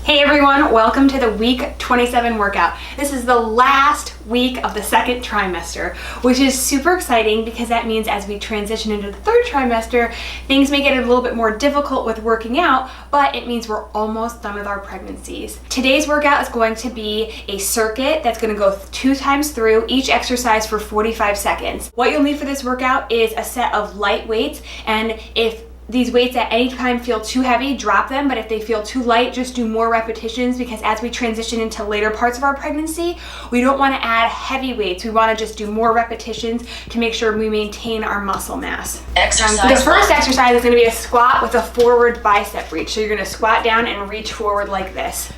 Hey everyone, welcome to the week 27 workout. This is the last week of the second trimester, which is super exciting because that means as we transition into the third trimester, things may get a little bit more difficult with working out, but it means we're almost done with our pregnancies. Today's workout is going to be a circuit that's going to go 2 times through each exercise for 45 seconds. What you'll need for this workout is a set of light weights, and if these weights at any time feel too heavy, drop them, but if they feel too light, just do more repetitions, because as we transition into later parts of our pregnancy, we don't want to add heavy weights. We want to just do more repetitions to make sure we maintain our muscle mass. The first exercise is going to be a squat with a forward bicep reach. So you're going to squat down and reach forward like this.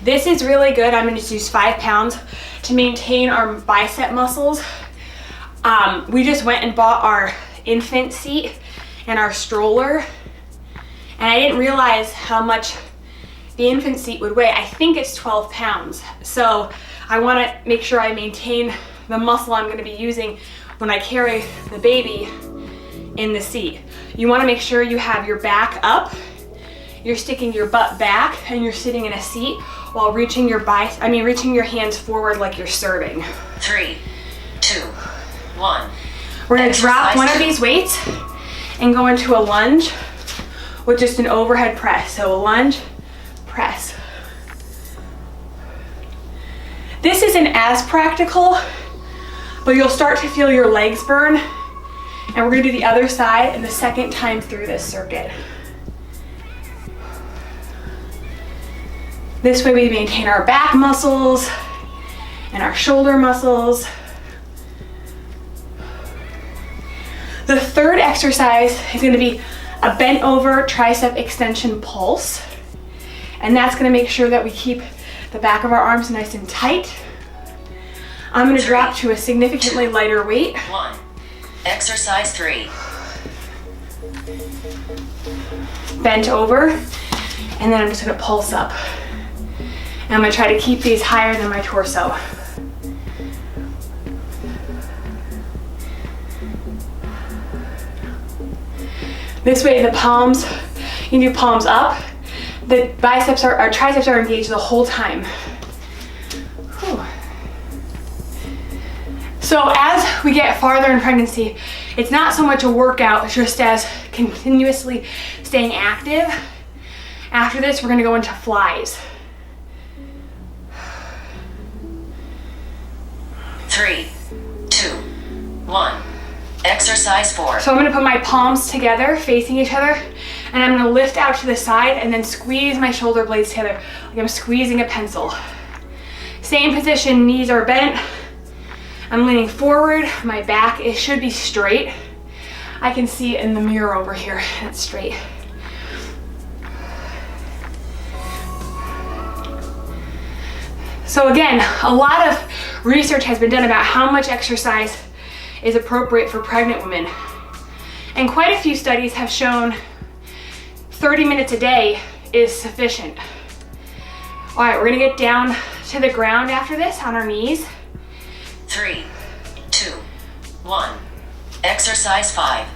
This is really good. I'm going to use 5 pounds to maintain our bicep muscles. We just went and bought our infant seat and our stroller, and I didn't realize how much the infant seat would weigh. I think it's 12 pounds. So I want to make sure I maintain the muscle I'm going to be using when I carry the baby in the seat. You want to make sure you have your back up, you're sticking your butt back, and you're sitting in a seat while reaching your hands forward like you're serving. 3, 2, 1. We're going to drop one of these weights and go into a lunge with just an overhead press. So a lunge, press. This isn't as practical, but you'll start to feel your legs burn. And we're gonna do the other side and the second time through this circuit. This way we maintain our back muscles and our shoulder muscles. The third exercise is going to be a bent over tricep extension pulse. And that's going to make sure that we keep the back of our arms nice and tight. I'm going to drop to a significantly lighter weight. 1. Exercise 3. Bent over, and then I'm just going to pulse up. And I'm going to try to keep these higher than my torso. This way the palms, you do palms up, the triceps are engaged the whole time. Whew. So as we get farther in pregnancy, it's not so much a workout just as continuously staying active. After this, we're gonna go into flies. 3, 2, 1. Exercise 4. So I'm going to put my palms together facing each other, and I'm going to lift out to the side and then squeeze my shoulder blades together like I'm squeezing a pencil. Same position, knees are bent. I'm leaning forward, my back should be straight. I can see it in the mirror over here, it's straight. So again, a lot of research has been done about how much exercise is appropriate for pregnant women. And quite a few studies have shown 30 minutes a day is sufficient. All right, we're gonna get down to the ground after this on our knees. 3, 2, 1. Exercise 5.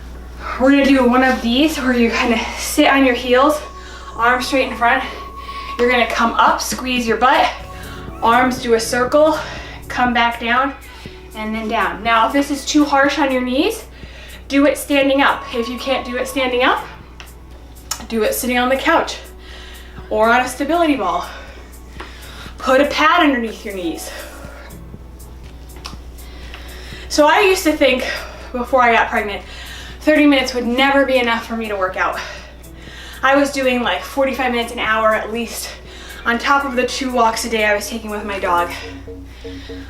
We're gonna do one of these where you kind of sit on your heels, arms straight in front. You're gonna come up, squeeze your butt, arms do a circle, come back down, and then down. Now, if this is too harsh on your knees, do it standing up. If you can't do it standing up, do it sitting on the couch or on a stability ball. Put a pad underneath your knees. So I used to think before I got pregnant, 30 minutes would never be enough for me to work out. I was doing like 45 minutes, an hour at least, on top of the 2 walks a day I was taking with my dog.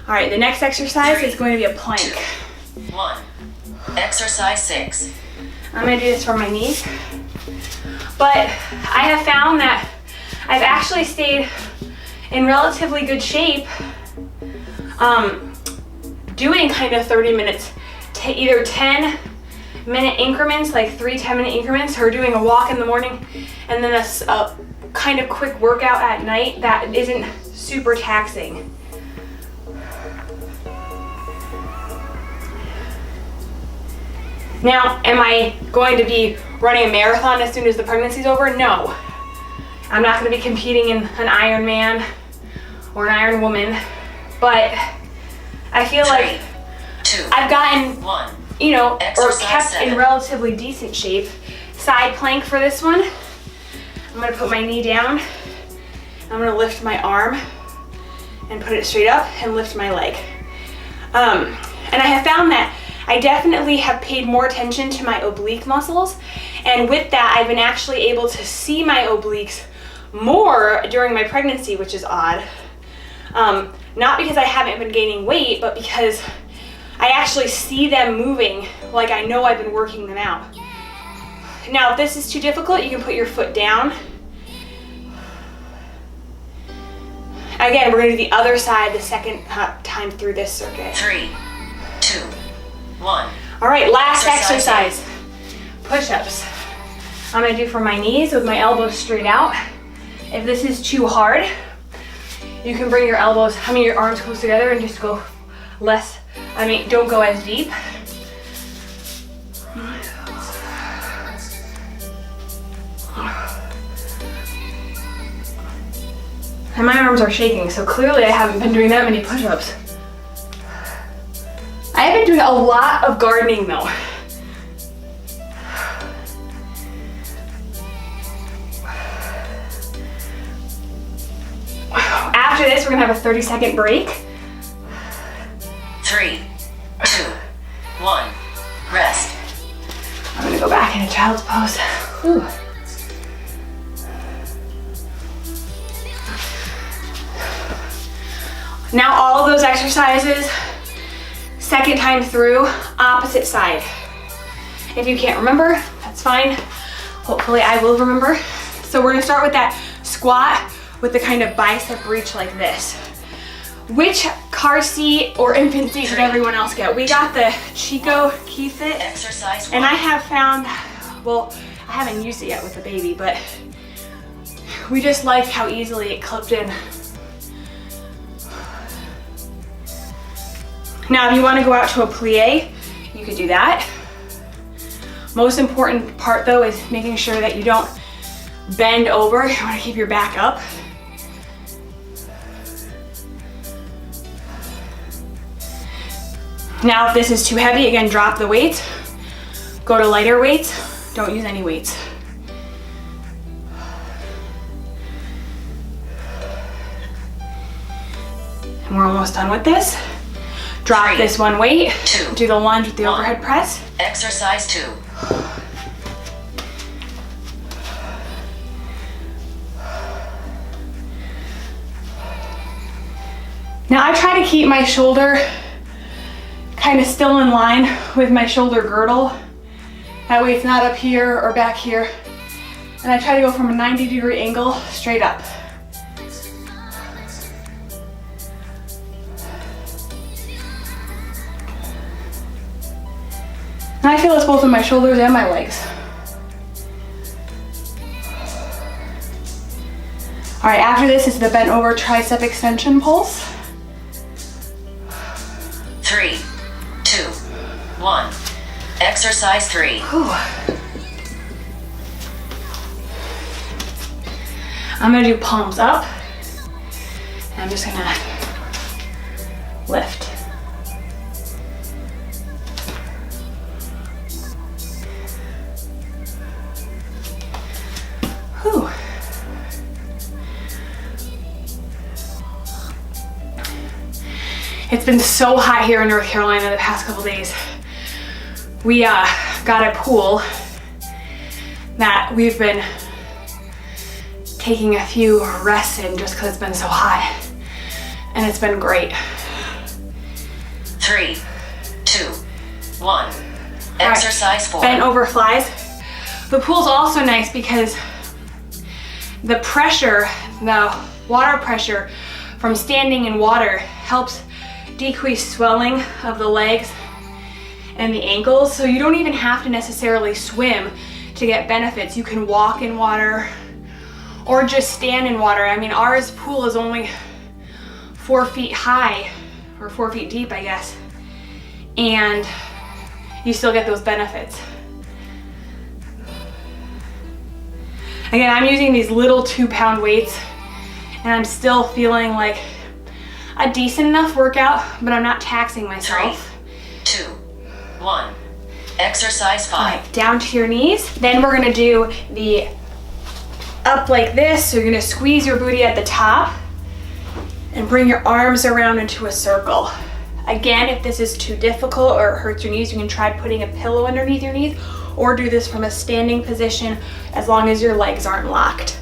All right, the next exercise is going to be a plank. 2, 1. Exercise 6. I'm gonna do this for my knees. But I have found that I've actually stayed in relatively good shape doing kind of 30 minutes, either 10-minute increments, like 3 10-minute increments, or doing a walk in the morning and then a kind of quick workout at night that isn't super taxing. Now, am I going to be running a marathon as soon as the pregnancy's over? No. I'm not gonna be competing in an Iron Man or an Iron Woman, but I feel like 2, I've gotten, 1. you know, or Exercise kept in 7. relatively decent shape. Side plank for this one. I'm gonna put my knee down. I'm gonna lift my arm and put it straight up and lift my leg. And I have found that I definitely have paid more attention to my oblique muscles. And with that, I've been actually able to see my obliques more during my pregnancy, which is odd. Not because I haven't been gaining weight, but because I actually see them moving like I know I've been working them out. Now, if this is too difficult, you can put your foot down. Again, we're gonna do the other side the second time through this circuit. 3, 2, 1. All right, last Exercise. exercise. Push-ups. I'm gonna do for my knees with my elbows straight out. If this is too hard, you can bring your your arms close together and just go don't go as deep. And my arms are shaking, so clearly I haven't been doing that many push-ups. I have been doing a lot of gardening though. After this, we're gonna have a 30-second break. 3, 2, 1. Rest. I'm gonna go back into child's pose. Whew. Now all of those exercises, second time through, opposite side. If you can't remember, that's fine. Hopefully I will remember. So we're gonna start with that squat with the kind of bicep reach like this. Which car seat or infant seat did everyone else get? We got the Chico Key Fit. Exercise 1. And I have found, well, I haven't used it yet with the baby, but we just liked how easily it clipped in. Now, if you want to go out to a plie, you could do that. Most important part though is making sure that you don't bend over. You want to keep your back up. Now, if this is too heavy, again, drop the weights. Go to lighter weights. Don't use any weights. And we're almost done with this. Drop 3, this one weight. 2, Do the lunge with the 1. overhead press. Exercise 2. Now I try to keep my shoulder kind of still in line with my shoulder girdle. That way it's not up here or back here. And I try to go from a 90-degree angle straight up. And I feel this both in my shoulders and my legs. All right, after this is the bent over tricep extension pulse. 3, 2, 1. Exercise 3. Whew. I'm gonna do palms up. And I'm just gonna lift. Whew. It's been so hot here in North Carolina the past couple days. We got a pool that we've been taking a few rests in just because it's been so hot. And it's been great. 3, 2, 1. Exercise 4. Bent over flies. The pool's also nice because the pressure, the water pressure from standing in water helps decrease swelling of the legs and the ankles. So you don't even have to necessarily swim to get benefits. You can walk in water or just stand in water. I mean, ours pool is only 4 feet high or 4 feet deep, I guess. And you still get those benefits. Again, I'm using these little 2-pound weights and I'm still feeling like a decent enough workout, but I'm not taxing myself. 3, 2, 1. Exercise 5. All right, down to your knees. Then we're gonna do the up like this. So you're gonna squeeze your booty at the top and bring your arms around into a circle. Again, if this is too difficult or it hurts your knees, you can try putting a pillow underneath your knees or do this from a standing position as long as your legs aren't locked.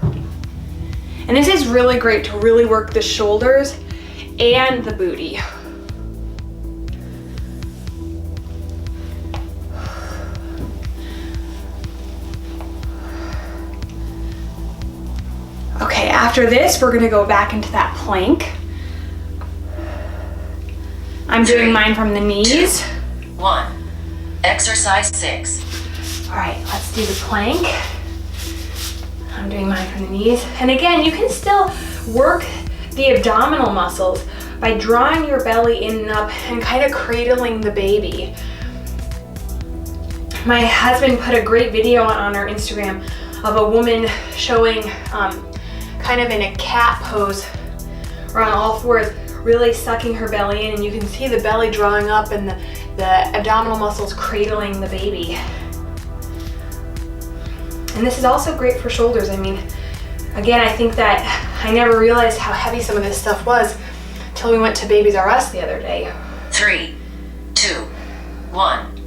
And this is really great to really work the shoulders and the booty. Okay, after this, we're gonna go back into that plank. I'm doing mine from the knees. 2, 1. Exercise 6. All right, let's do the plank. I'm doing mine from the knees. And again, you can still work the abdominal muscles by drawing your belly in and up and kind of cradling the baby. My husband put a great video on our Instagram of a woman showing kind of in a cat pose or on all fours, really sucking her belly in, and you can see the belly drawing up and the abdominal muscles cradling the baby. And this is also great for shoulders. I mean, again, I think that I never realized how heavy some of this stuff was until we went to Babies R Us the other day. 3, 2, 1.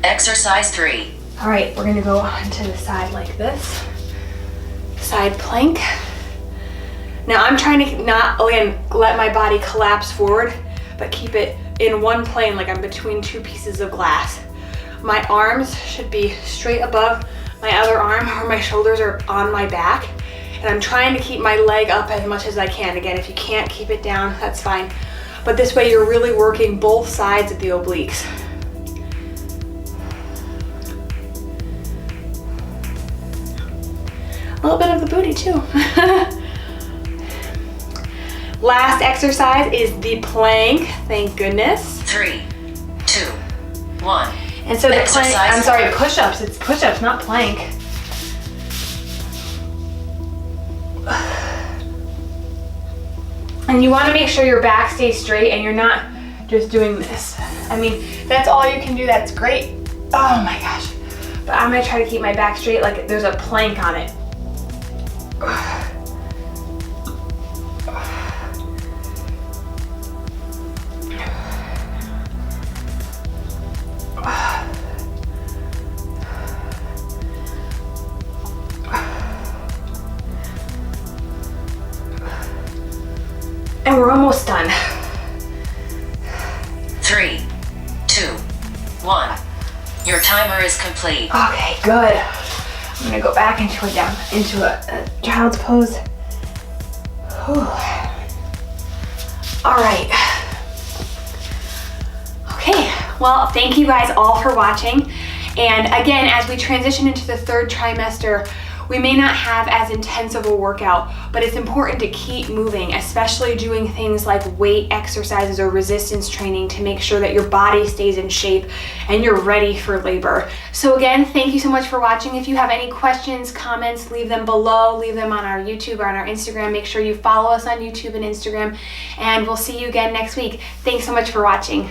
Exercise 3. All right, we're gonna go onto the side like this. Side plank. Now I'm trying to not, again, let my body collapse forward, but keep it in one plane like I'm between two pieces of glass. My arms should be straight above my other arm, or my shoulders are on my back. And I'm trying to keep my leg up as much as I can. Again, if you can't keep it down, that's fine. But this way you're really working both sides of the obliques. A little bit of the booty too. Last exercise is the plank, thank goodness. 3, 2, 1. And so the plank, I'm sorry, 4. push-ups. It's push-ups, not plank. And you want to make sure your back stays straight and you're not just doing this. I mean, that's all you can do, that's great. Oh my gosh. But I'm gonna try to keep my back straight like there's a plank on it. And we're almost done. 3, 2, 1. Your timer is complete. Okay, good. I'm gonna go back into a child's pose. Whew. All right. Okay, well, thank you guys all for watching. And again, as we transition into the third trimester, we may not have as intense of a workout, but it's important to keep moving, especially doing things like weight exercises or resistance training to make sure that your body stays in shape and you're ready for labor. So again, thank you so much for watching. If you have any questions, comments, leave them below, leave them on our YouTube or on our Instagram. Make sure you follow us on YouTube and Instagram, and we'll see you again next week. Thanks so much for watching.